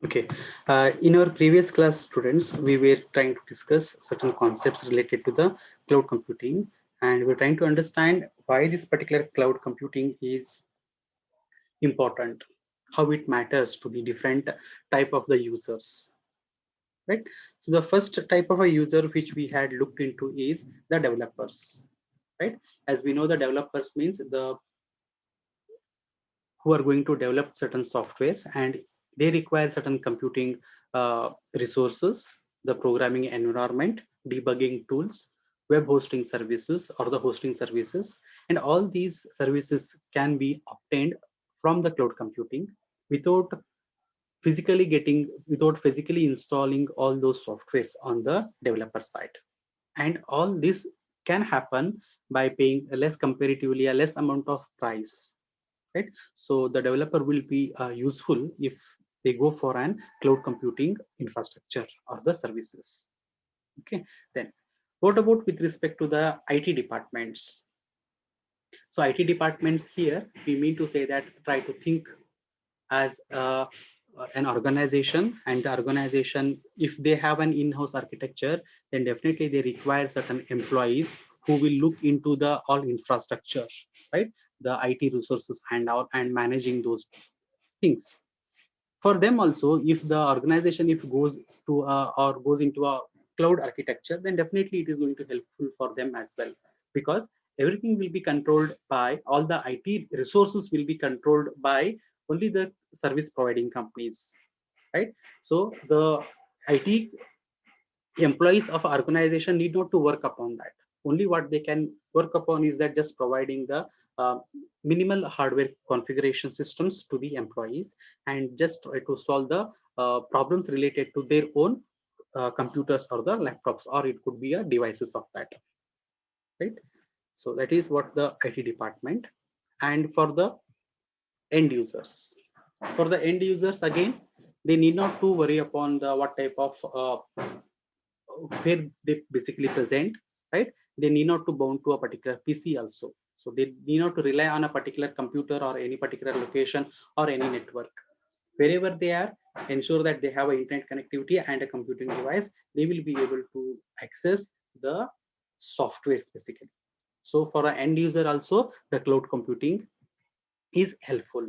Okay. In our previous class, students, we were trying to discuss certain concepts related to the cloud computing, and we're trying to understand why this particular cloud computing is important, how it matters to the different type of the users, right? So the first type of a user which we had looked into is the developers, right? As we know, the developers means the who are going to develop certain softwares, and they require certain computing resources, the programming environment, debugging tools, web hosting services or the hosting services, and all these services can be obtained from the cloud computing without without physically installing all those softwares on the developer side. And all this can happen by paying a less comparatively a less amount of price, right? So the developer will be useful if they go for an cloud computing infrastructure or the services. Okay, then what about with respect to the IT departments? So IT departments here, we mean to say that try to think as an organization, and the organization, if they have an in-house architecture, then definitely they require certain employees who will look into the all infrastructure, right? The IT resources and out and managing those things. For them also, if the organization if goes to or goes into a cloud architecture, then definitely it is going to helpful for them as well, because everything will be controlled by all the IT resources will be controlled by only the service providing companies, right? So the IT employees of organization need not to work upon that. Only what they can work upon is that just providing the uh, minimal hardware configuration systems to the employees, and just try to solve the problems related to their own computers or the laptops, or it could be a devices of that, right? So that is what the IT department. And for the end users, again, they need not to worry upon the what type of where they basically present, right? They need not to bound to a particular PC also. So they need not to rely on a particular computer or any particular location or any network. Wherever they are, ensure that they have an internet connectivity and a computing device. They will be able to access the softwares basically. So for an end user also, the cloud computing is helpful.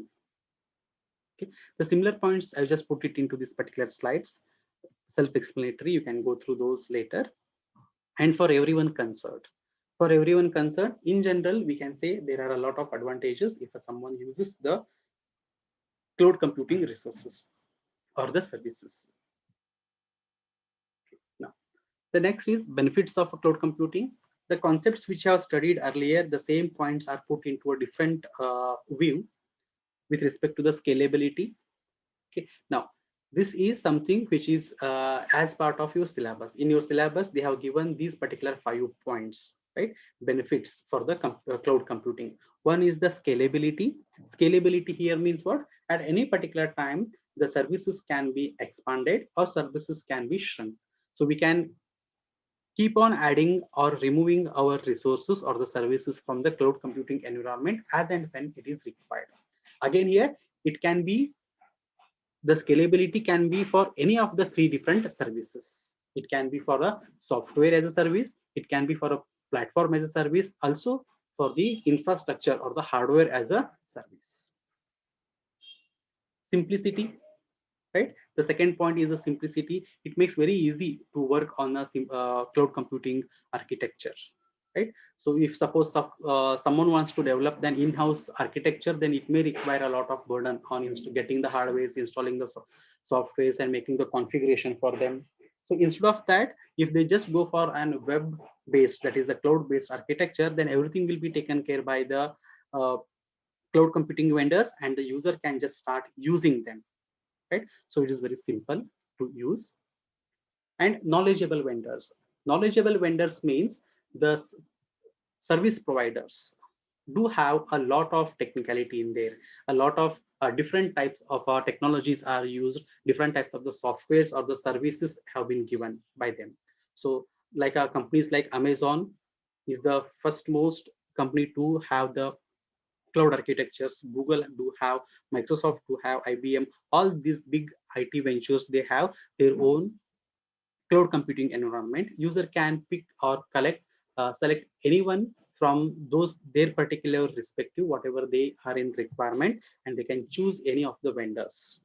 Okay. The similar points, I'll just put it into this particular slides. Self-explanatory. You can go through those later. And for everyone concerned, in general, we can say there are a lot of advantages if someone uses the cloud computing resources or the services. Now, the next is benefits of cloud computing. The concepts which I have studied earlier, the same points are put into a different view with respect to the scalability. Okay. Now, this is something which is as part of your syllabus. In your syllabus, they have given these particular 5 points, right? Benefits for the cloud computing. One is the scalability. Scalability here means what? At any particular time, the services can be expanded or services can be shrunk. So we can keep on adding or removing our resources or the services from the cloud computing environment as and when it is required. Again, here it can be the scalability can be for any of the 3 different services. It can be for a software as a service, it can be for a platform as a service, also for the infrastructure or the hardware as a service. Simplicity, right? The second point is the simplicity. It makes very easy to work on a cloud computing architecture, right? So if suppose someone wants to develop an in-house architecture, then it may require a lot of burden on getting the hardware, installing the softwares and making the configuration for them. So instead of that, if they just go for an web based, that is a cloud based architecture, then everything will be taken care by the uh, cloud computing vendors, and the user can just start using them, right? So it is very simple to use. And knowledgeable vendors means the service providers do have a lot of technicality in there. A lot of different types of technologies are used, different types of the softwares or the services have been given by them. So like companies like Amazon is the first most company to have the cloud architectures. Google do have, Microsoft do have, IBM, all these big IT ventures, they have their own cloud computing environment. User can pick or select anyone from those their particular respective, whatever they are in requirement, and they can choose any of the vendors.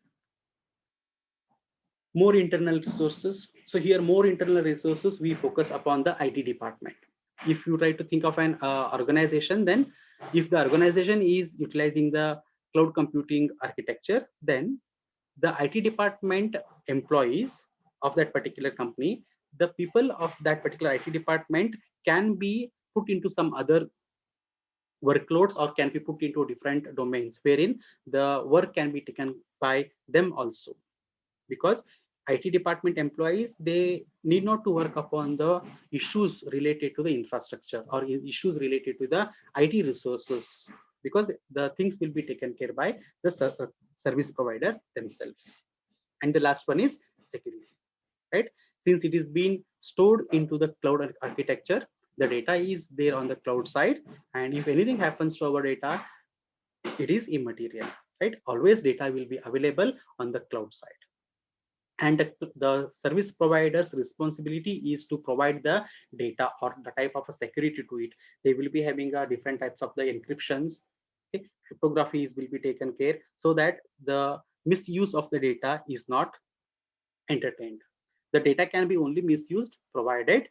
More internal resources. So here, more internal resources, we focus upon the IT department. If you try to think of an organization, then if the organization is utilizing the cloud computing architecture, then the IT department employees of that particular company, the people of that particular IT department can be put into some other workloads or can be put into different domains wherein the work can be taken by them also, because IT department employees, they need not to work upon the issues related to the infrastructure or issues related to the IT resources, because the things will be taken care by the service provider themselves. And the last one is security, right? Since it is being stored into the cloud architecture, the data is there on the cloud side, and if anything happens to our data, it is immaterial, right? Always data will be available on the cloud side. And the service provider's responsibility is to provide the data or the type of a security to it. They will be having different types of the encryptions. Okay? Cryptographies will be taken care so that the misuse of the data is not entertained. The data can be only misused provided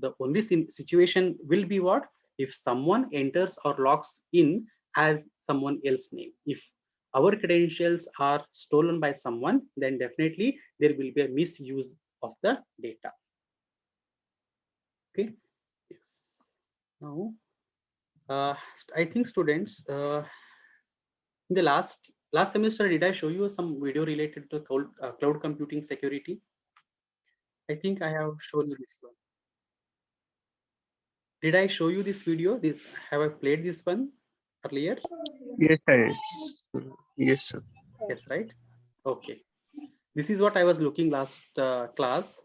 the only situation will be what? If someone enters or logs in as someone else's name. If our credentials are stolen by someone, then definitely there will be a misuse of the data. Okay. Yes. Now, I think students, in the last semester, did I show you some video related to cloud computing security? I think I have shown you this one. Did I show you this video? Have I played this one earlier? Yes, sir. Yes, sir. Yes, right? Okay. This is what I was looking last class,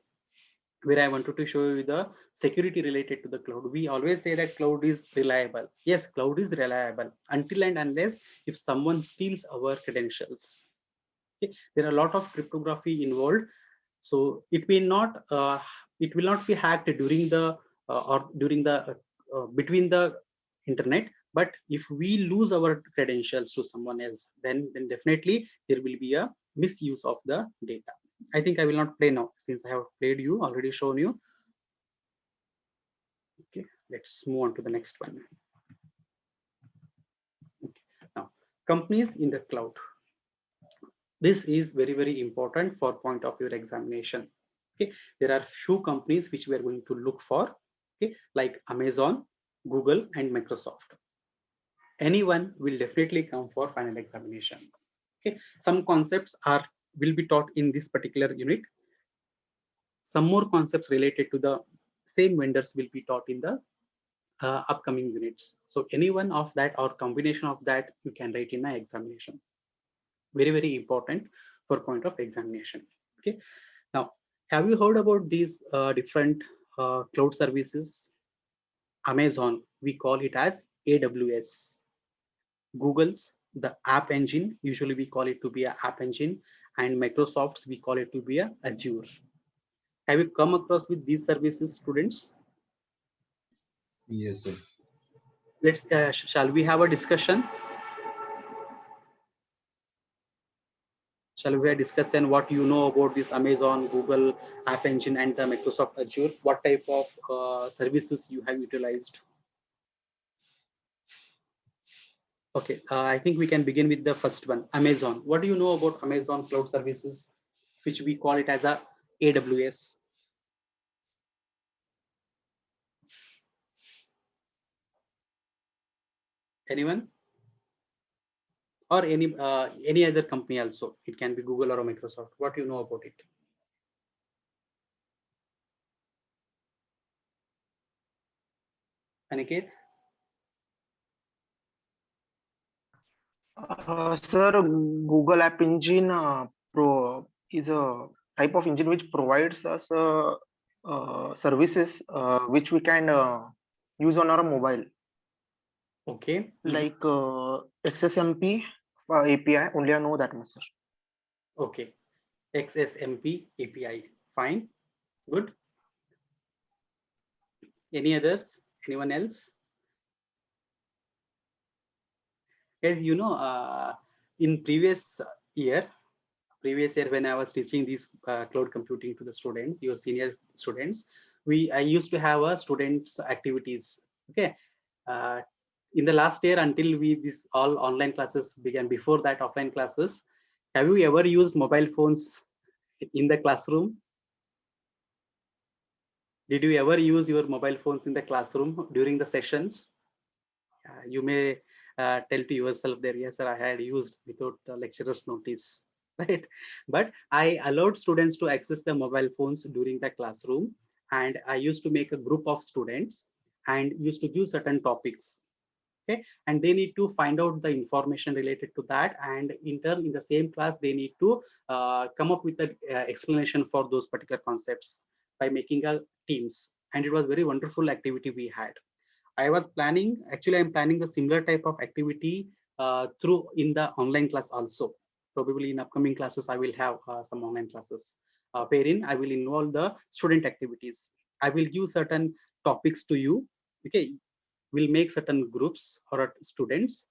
where I wanted to show you the security related to the cloud. We always say that cloud is reliable. Yes, cloud is reliable until and unless if someone steals our credentials. Okay. There are a lot of cryptography involved, so it will not be hacked during the between the internet. But if we lose our credentials to someone else, then definitely there will be a misuse of the data. I think I will not play now since I have played you already, shown you. Okay, let's move on to the next one. Okay. Now, companies in the cloud. This is very, very important for point of your examination. Okay, there are few companies which we are going to look for. Okay, like Amazon, Google, and Microsoft. Anyone will definitely come for final examination. Okay, some concepts will be taught in this particular unit. Some more concepts related to the same vendors will be taught in the upcoming units. So any one of that or combination of that you can write in an examination. Very, very important for point of examination. Okay. Now, have you heard about these different cloud services? Amazon, we call it as AWS. Google's the App Engine, usually we call it to be an App Engine, and Microsoft's we call it to be a Azure. Have you come across with these services, students? Yes, sir. Let's shall we have a discussion? Shall we discuss then what you know about this Amazon, Google, App Engine, and the Microsoft Azure? What type of services you have utilized? Okay, I think we can begin with the first one, Amazon. What do you know about Amazon Cloud Services, which we call it as a AWS? Anyone? Or any other company also? It can be Google or Microsoft. What do you know about it? Aniket? Sir, Google App Engine is a type of engine which provides us services which we can use on our mobile. Okay. Like XSMP API, only I know that much, sir. Okay. XSMP API. Fine. Good. Any others? Anyone else? As you know, in year, previous year when I was teaching this cloud computing to the students, your senior students, I used to have a students activities. Okay. Uh, in the last year until this all online classes began, before that offline classes, have you ever used mobile phones in the classroom? Did you ever use your mobile phones in the classroom during the sessions? You may tell to yourself there, yes, sir, I had used without lecturer's notice, right? But I allowed students to access the mobile phones during the classroom, and I used to make a group of students and used to give certain topics. Okay, and they need to find out the information related to that, and in turn, in the same class, they need to come up with an explanation for those particular concepts by making a teams. And it was very wonderful activity we had. I was planning, actually, I'm planning a similar type of activity through in the online class also. Probably in upcoming classes, I will have some online classes wherein I will involve the student activities. I will give certain topics to you. Okay, we'll make certain groups or students.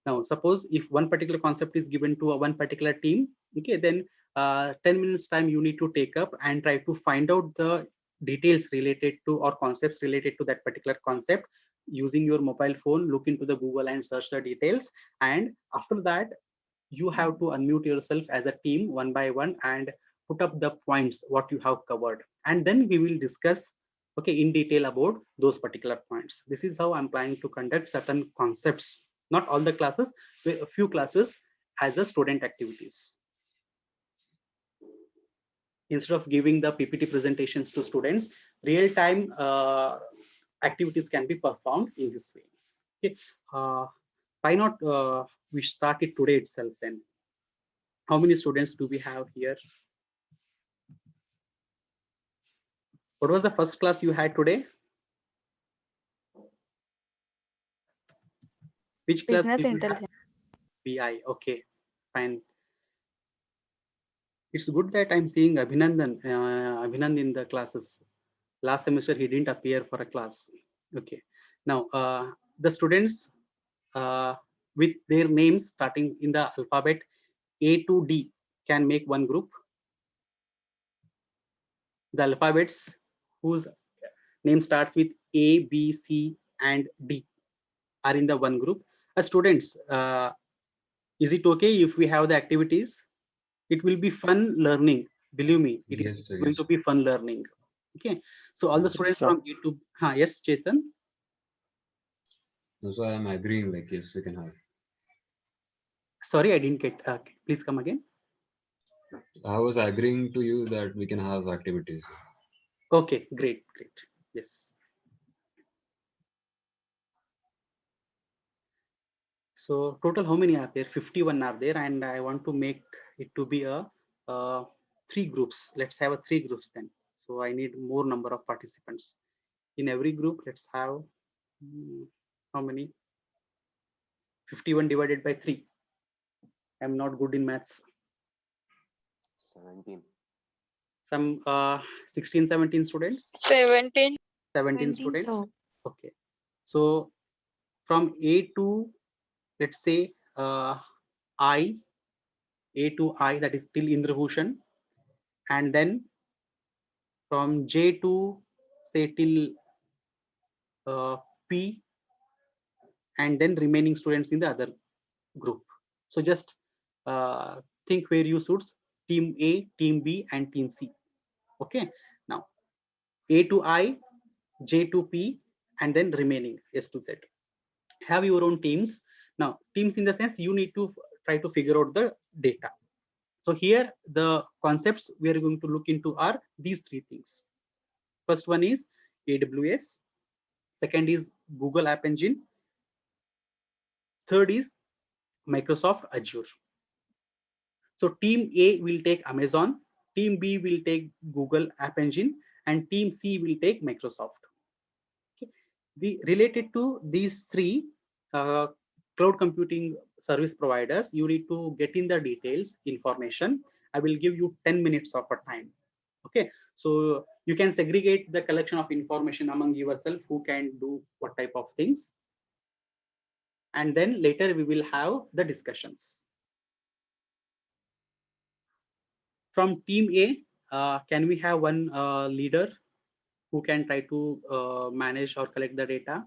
Now, suppose if one particular concept is given to one particular team, okay, then 10 minutes time you need to take up and try to find out the details related to or concepts related to that particular concept using your mobile phone. Look into the Google and search the details, and after that you have to unmute yourself as a team one by one and put up the points what you have covered, and then we will discuss, okay, in detail about those particular points. This is how I'm planning to conduct certain concepts, not all the classes, a few classes as a student activities. Instead of giving the PPT presentations to students, real time activities can be performed in this way. Okay, why not we start it today itself then? How many students do we have here? What was the first class you had today? Which class Business did you have? intelligence. BI. Okay, fine. It's good that I'm seeing Abhinand in the classes. Last semester he didn't appear for a class. Okay. Now the students with their names starting in the alphabet A to D can make one group. The alphabets whose name starts with A, B, C, and D are in the one group. Students, is it okay if we have the activities? It will be fun learning. Believe me, it is Yes, sir. going Yes. to be fun learning. Okay. So all the Yes. students Sir. from A to, yes, Chetan. So I am agreeing. Like yes, we can have. Sorry, I didn't get. Please come again. I was agreeing to you that we can have activities. Okay, great, great. Yes. So total, how many are there? 51 are there, and I want to make it to be a three groups. Let's have a three groups then. So I need more number of participants in every group. Let's have how many? 51 divided by 3. I'm not good in maths. 17. Some 16, 17 students. 17. 17 17, students. so Okay. So from A to, let's say I, A to I, that is till Indrabhushan, and then from J to say till P, and then remaining students in the other group. So just think where you suits team A, team B, and team C. Okay. Now A to I, J to P, and then remaining S to Z. Have your own teams. Now teams in the sense you need to try to figure out the data. So here the concepts we are going to look into are these three things. First one is AWS, second is Google App Engine, third is Microsoft Azure. So team A will take Amazon, team B will take Google App Engine, and team C will take Microsoft. Okay. Related to these three, cloud computing service providers, you need to get in the details information. I will give you 10 minutes of a time. Okay, so you can segregate the collection of information among yourself, who can do what type of things, and then later we will have the discussions. From team A, can we have one leader who can try to manage or collect the data?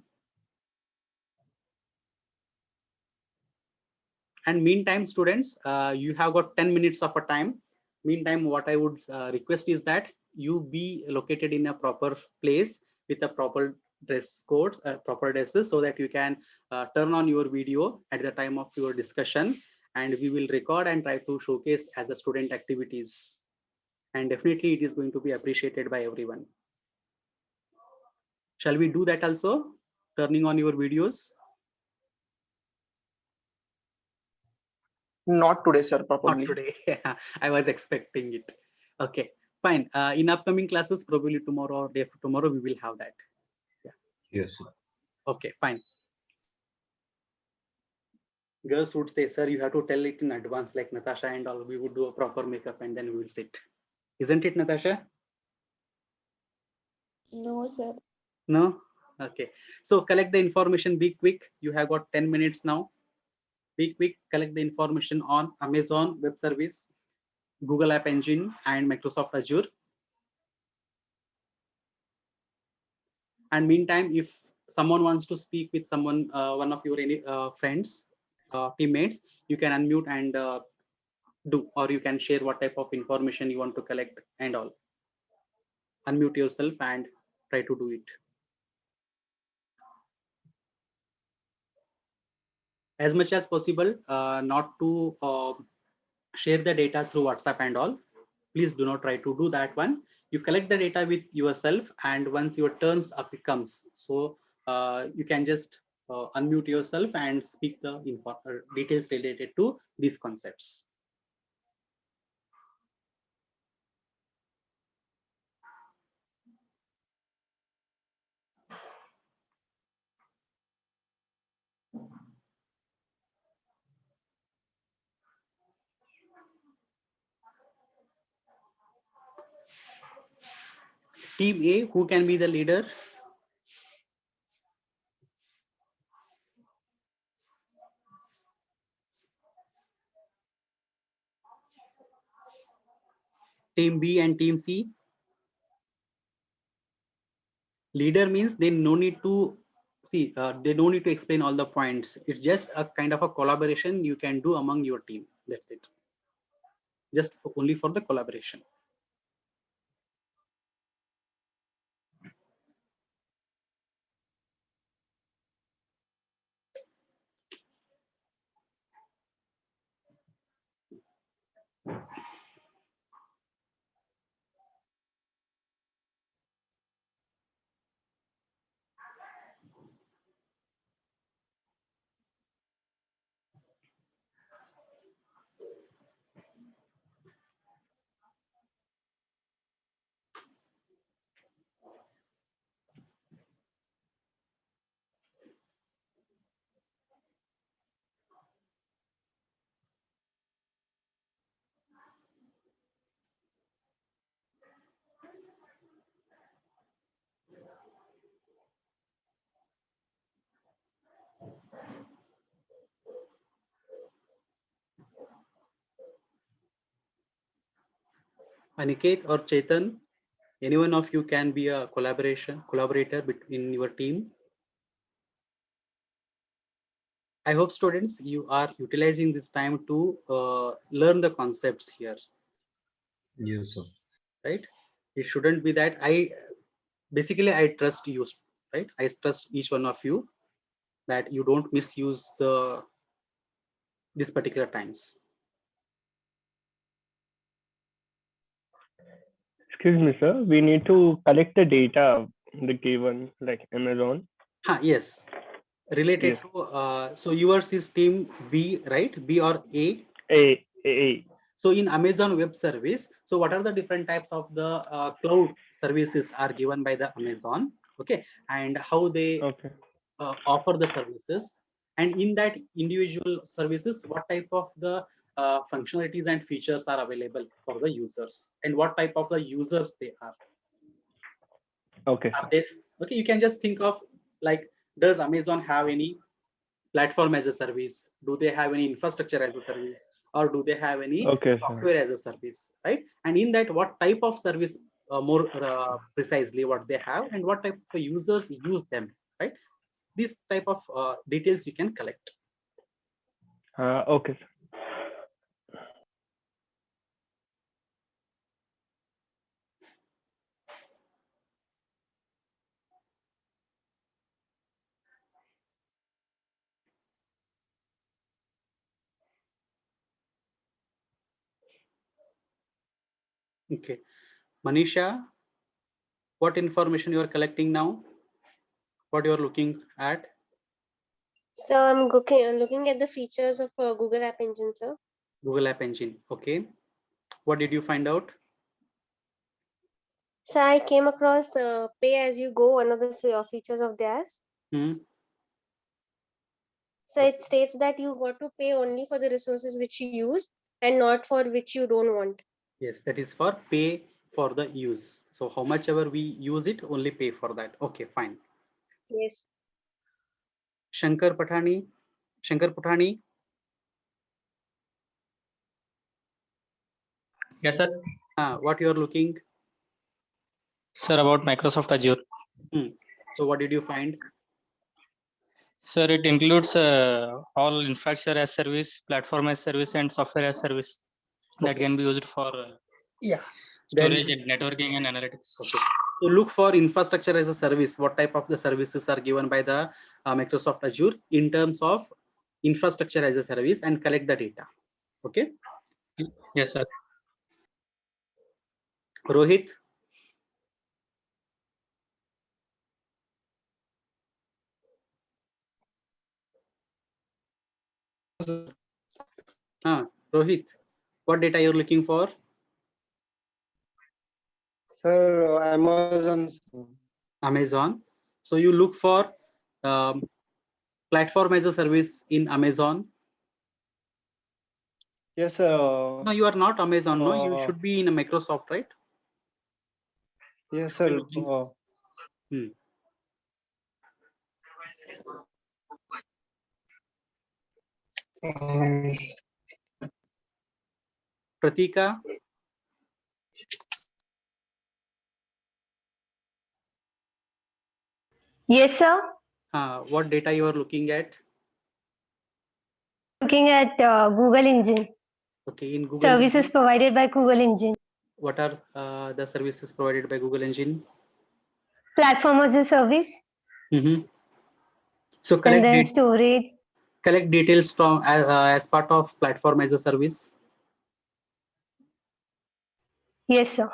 And meantime, students, you have got 10 minutes of a time. Meantime, what I would request is that you be located in a proper place with a proper dress code, proper dresses, so that you can turn on your video at the time of your discussion, and we will record and try to showcase as a student activities. And definitely it is going to be appreciated by everyone. Shall we do that also? Turning on your videos? Not today, sir, Not probably. today. I was expecting it. Okay, fine. In upcoming classes, probably tomorrow or day after tomorrow, we will have that. Yes. Sir. Okay, fine. Girls would say, sir, you have to tell it in advance, like Natasha and all. We would do a proper makeup and then we will sit. Isn't it, Natasha? No, sir. No? Okay. So collect the information, be quick. You have got 10 minutes now. Be quick, collect the information on Amazon Web Service, Google App Engine, and Microsoft Azure. And meantime, if someone wants to speak with someone, one of your friends, teammates, you can unmute and do, or you can share what type of information you want to collect and all. Unmute yourself and try to do it. As much as possible, not to share the data through WhatsApp and all. Please do not try to do that one. You collect the data with yourself, and once your turns up it comes, so you can just unmute yourself and speak the details related to these concepts. Team A, who can be the leader? Team B and Team C. Leader means they no need to see, they don't need to explain all the points. It's just a kind of a collaboration you can do among your team. That's it. Just only for the collaboration. Aniket or Chetan, any one of you can be a collaborator between your team. I hope students, you are utilizing this time to learn the concepts here, Yes, sir. right? It shouldn't be that I trust you, right? I trust each one of you that you don't misuse this particular times. Excuse me, sir. We need to collect the data, the given, like Amazon. Yes. Related Yes. to, so yours is team B, right? B or A? A. So in Amazon Web Service, so what are the different types of the cloud services are given by the Amazon? Okay, and how they Okay. offer the services, and in that individual services, what type of the functionalities and features are available for the users, and what type of the users they are. Okay. Are they, okay, you can just think of like, does Amazon have any platform as a service? Do they have any infrastructure as a service? Or do they have any Okay, sir. software as a service, right? And in that, what type of service, more precisely what they have, and what type of users use them, right? This type of details you can collect. Okay, sir. Okay, Manisha, what information you are collecting now? What you are looking at? So I'm looking at the features of Google App Engine, sir. Google App Engine. Okay, what did you find out? So I came across pay as you go, one of the features of theirs. Hmm. So it states that you got to pay only for the resources which you use and not for which you don't want. Yes, that is for pay for the use. So how much ever we use it, only pay for that. Okay, fine. Yes. Shankar Patani. Shankar Patani. Yes, sir. What you are looking? Sir, about Microsoft Azure. So what did you find? Sir, it includes all infrastructure as service, platform as service, and software as service that Okay. can be used for Yeah. Then, storage and networking and analytics. okay. So look for infrastructure as a service. What type of the services are given by the Microsoft Azure in terms of infrastructure as a service, and collect the data. Okay. Yes, sir. Rohit. Rohit, what data you're looking for? Sir, Amazon. Amazon. So you look for platform as a service in Amazon. Yes, sir. No, you are not Amazon. No, you Uh, should be in a Microsoft, right? Yes, sir. Pratika. Yes, sir. What data you are looking at? Looking at Google Engine. Okay, in Google Services Engine, provided by Google Engine. what are the services provided by Google Engine? Platform as a service. So And then storage. collect details from as part of platform as a service. Yes, sir.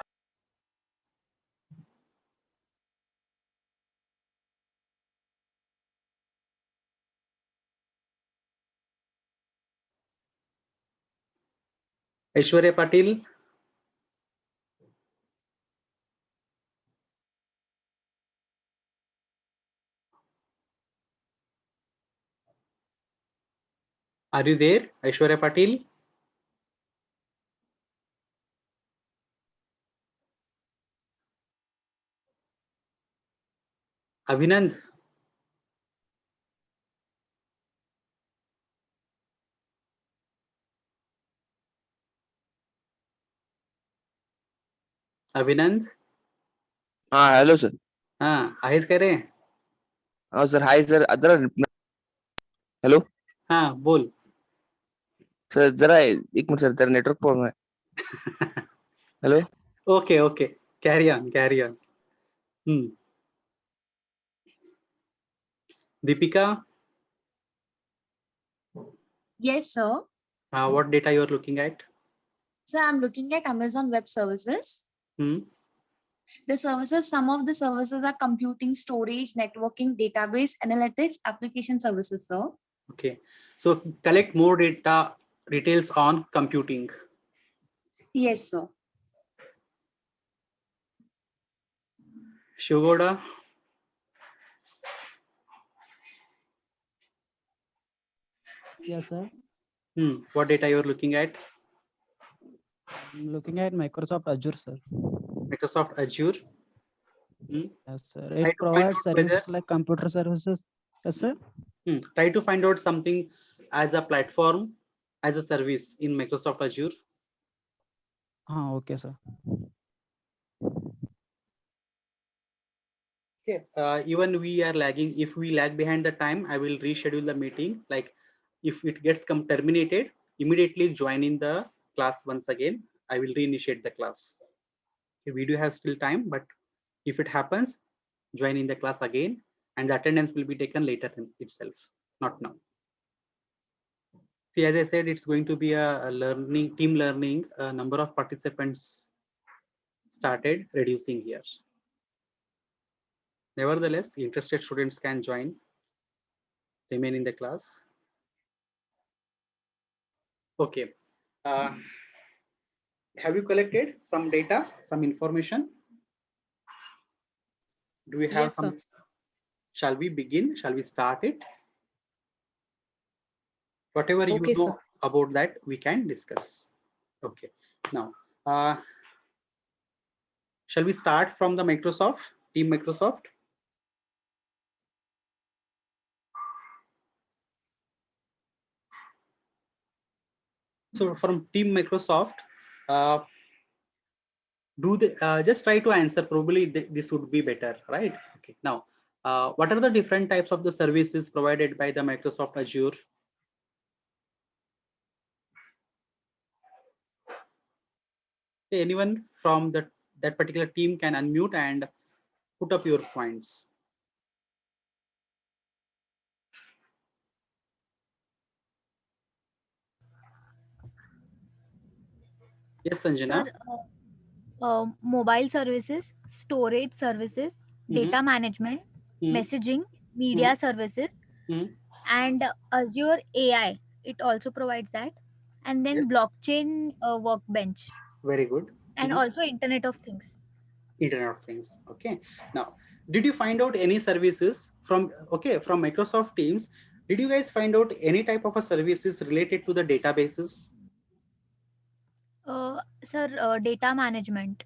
Aishwarya Patil. Are you there, Aishwarya Patil? Abhinand. Abhinand. Hello, sir. आहेस का रे? Sir, hi, sir. Hello. बोल. Sir, जरा एक minute sir, तेरा network problem है. Hello. Okay. Carry on. Deepika. Yes, sir. What data you are looking at? So I'm looking at Amazon Web Services. The services, some of the services are computing, storage, networking, database, analytics, application services, sir. Okay. So collect more details on computing. Yes, sir. Shivoda. Yes, sir. What data you're looking at? I'm looking at Microsoft Azure, sir. Microsoft Azure. Yes, sir. Try It to find provides out whether services like computer services. Yes, sir. try to find out something as a platform, as a service in Microsoft Azure. Okay, sir. Okay. Even we are lagging. If we lag behind the time, I will reschedule the meeting. Like if it gets terminated, immediately join in the class once again. I will reinitiate the class. We do have still time, but if it happens, join in the class again, and the attendance will be taken later in itself, not now. See, as I said, it's going to be a learning, team learning. Number of participants started reducing here. Nevertheless, interested students can join, remain in the class. Okay. Have you collected some data, some information? Do we have Yes, some? sir. Shall we begin? Shall we start it? Whatever you Okay, know sir. about that, we can discuss. Okay. Now, shall we start from the Microsoft, Team Microsoft? So from Team Microsoft, do they just try to answer? Probably this would be better, right? Okay. Now, what are the different types of the services provided by the Microsoft Azure? Okay, anyone from that particular team can unmute and put up your points. Yes, Sanjana. Sir, mobile services, storage services, data management, messaging, media services, and Azure AI. It also provides that. And then Yes. blockchain workbench. Very good. And also Internet of Things. Internet of Things. Okay. Now, did you find out any services from Microsoft Teams? Did you guys find out any type of a services related to the databases? Sir, data management.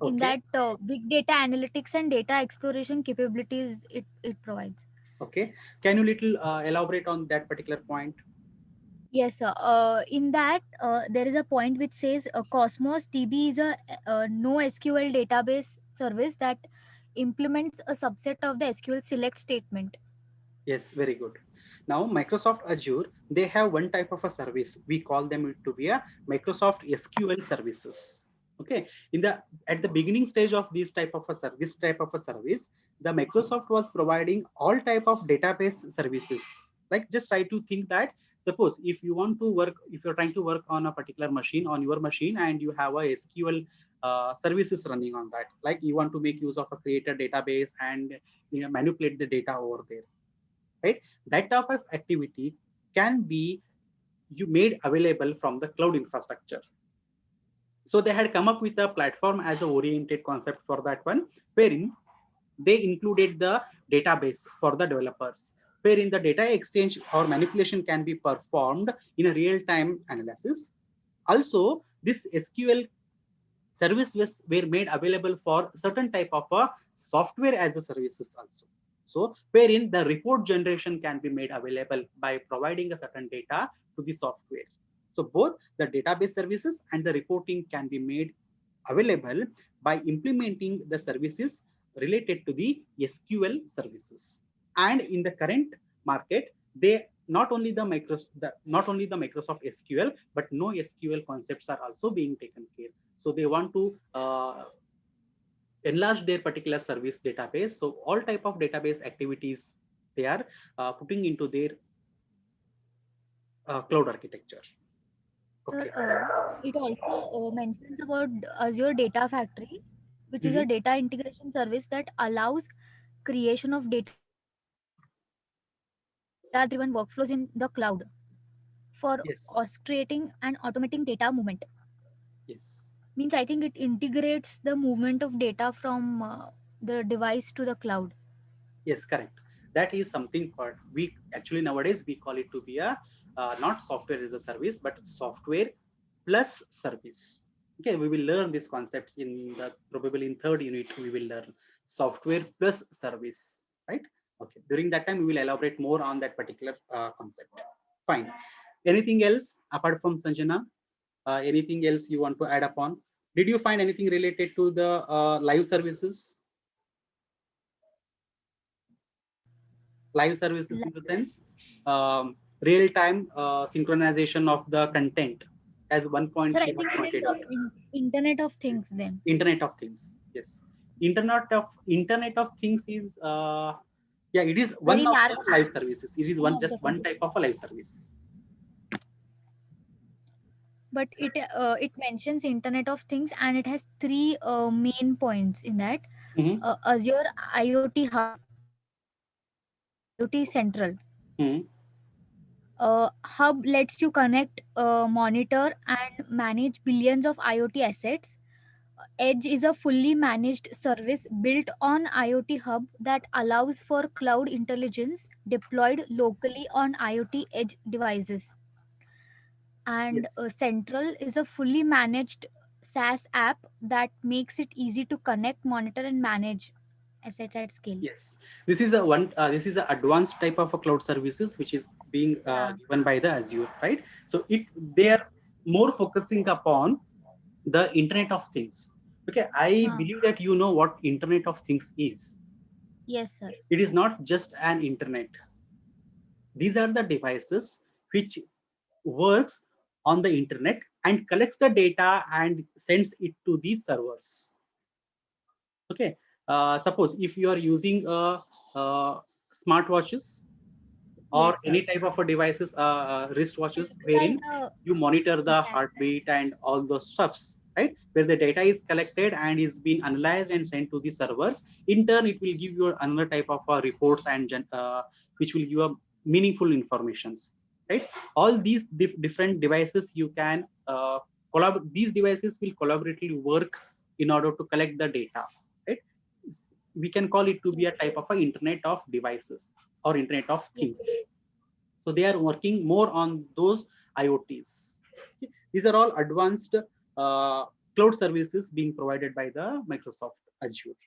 In that big data analytics and data exploration capabilities it provides. Okay. Can you little elaborate on that particular point? Yes, sir. In that, there is a point which says Cosmos DB is a NoSQL database service that implements a subset of the SQL select statement. Yes, very good. Now, Microsoft Azure, they have one type of a service. We call them to be a Microsoft SQL services. Okay. At the beginning stage of this type of a service, the Microsoft was providing all type of database services. Like just try to think that suppose if you want to work, if you're trying to work on a particular machine, on your machine, and you have a SQL services running on that, like you want to make use of a creator database and manipulate the data over there, right? That type of activity can be made available from the cloud infrastructure. So they had come up with a platform as a oriented concept for that one, wherein they included the database for the developers, wherein the data exchange or manipulation can be performed in a real-time analysis. Also, this SQL services were made available for certain type of a software as a services also. So wherein the report generation can be made available by providing a certain data to the software. So both the database services and the reporting can be made available by implementing the services related to the SQL services. And in the current market, they not only the Microsoft SQL, but NoSQL concepts are also being taken care. So they want to enlarge their particular service database. So all type of database activities they are putting into their cloud architecture. Okay. Sir, it also mentions about Azure Data Factory, which is a data integration service that allows creation of data-driven workflows in the cloud for orchestrating and automating data movement. Yes. Means I think it integrates the movement of data from the device to the cloud. Yes, correct. That is something for we actually nowadays we call it to be a not software as a service, but software plus service. Okay, we will learn this concept in the probably in third unit. We will learn software plus service, right? Okay, during that time we will elaborate more on that particular concept. Fine. Anything else apart from Sanjana? Anything else you want to add upon? Did you find anything related to the live services? Live services in the sense real-time synchronization of the content, as one point Sir, I she think has it pointed is out. Internet of Things then. Internet of Things, yes. Internet of Things is yeah, it is one Very of large. the live services. It is One one of the just one type of a live service. But it mentions Internet of Things, and it has three main points in that. Azure IoT Hub, IoT Central. Hub lets you connect, monitor, and manage billions of IoT assets. Edge is a fully managed service built on IoT Hub that allows for cloud intelligence deployed locally on IoT edge devices. And Central is a fully managed SaaS app that makes it easy to connect, monitor, and manage assets at scale. Yes, this is a one. This is an advanced type of a cloud services which is being given by the Azure, right? So they are more focusing upon the Internet of Things. Okay, I believe that you know what Internet of Things is. Yes, sir. It is not just an internet. These are the devices which works on the internet and collects the data and sends it to the servers. Okay, suppose if you are using smartwatches or Yes, sir. any type of a devices, wristwatches, wherein you monitor the heartbeat and all those stuffs, right? Where the data is collected and is being analyzed and sent to the servers. In turn, it will give you another type of reports and which will give you meaningful informations, right? All these different devices you can these devices will collaboratively work in order to collect the data, right? We can call it to be a type of a Internet of Devices or Internet of Things. So they are working more on those IoTs. These are all advanced cloud services being provided by the Microsoft Azure.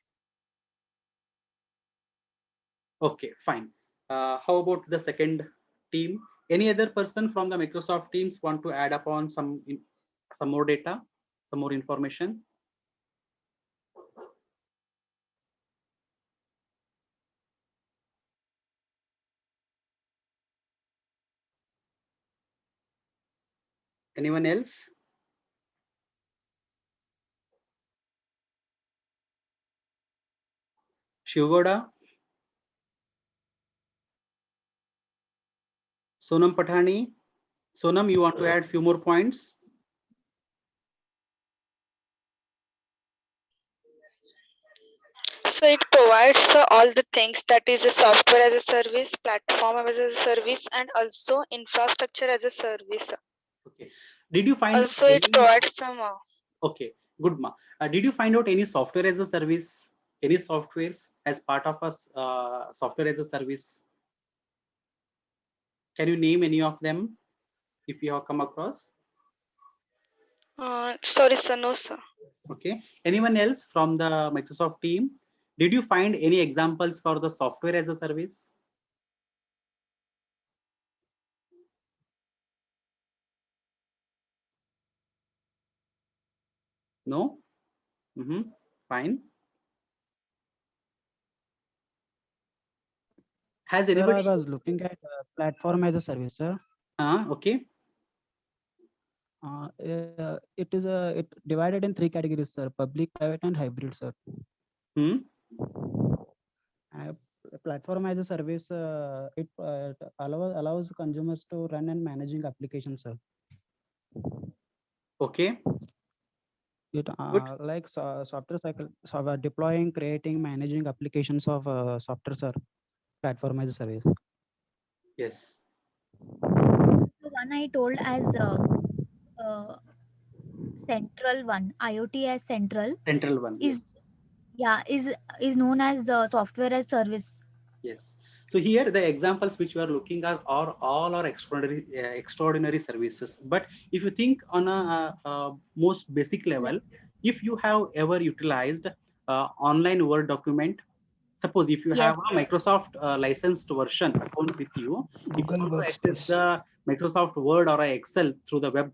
Okay, fine. How about the second team? Any other person from the Microsoft teams want to add upon some more data, some more information? Anyone else? Shivoda? Sonam Patani? Sonam, you want to add few more points? So it provides all the things, that is a software as a service, platform as a service, and also infrastructure as a service. Okay. Did you find also it provides some okay, good ma. Did you find out any software as a service, any softwares as part of a software as a service? Can you name any of them if you have come across? sorry sir, no sir. Okay, anyone else from the Microsoft team? Did you find any examples for the software as a service? No? Fine. Has Sir, anybody? I was looking at platform as a service, sir. Okay. It is it divided in three categories, sir: public, private, and hybrid, sir. Platform as a service, it allows consumers to run and managing applications, sir. Okay. It like software cycle, deploying, creating, managing applications of software, sir. Platform as a service. Yes. The one I told as central one, IoT as central. Central one. Is known as software as service. Yes. So here the examples which we are looking at are all are extraordinary services. But if you think on a most basic level, if you have ever utilized online Word document, suppose if you Yes. have a Microsoft licensed version account with you, if you want to access the Microsoft Word or Excel through the web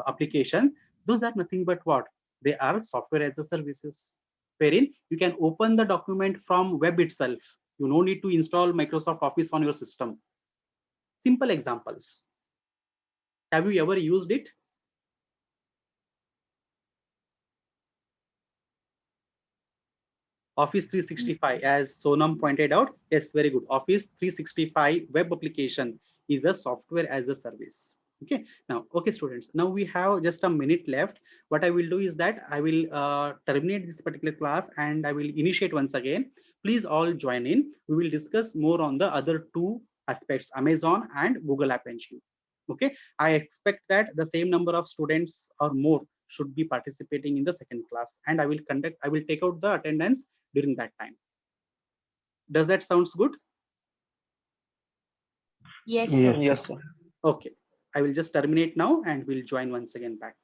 application, those are nothing but what? They are software as a services, wherein you can open the document from web itself. You no need to install Microsoft Office on your system. Simple examples. Have you ever used it? Office 365, as Sonam pointed out. Yes, very good. Office 365 web application is a software as a service. Okay, now, okay, students, now we have just a minute left. What I will do is that I will terminate this particular class and I will initiate once again. Please all join in. We will discuss more on the other two aspects, Amazon and Google App Engine. Okay, I expect that the same number of students or more should be participating in the second class, and I will take out the attendance during that time. Does that sounds good? Yes, sir. Yes, sir. Okay, I will just terminate now and we'll join once again back.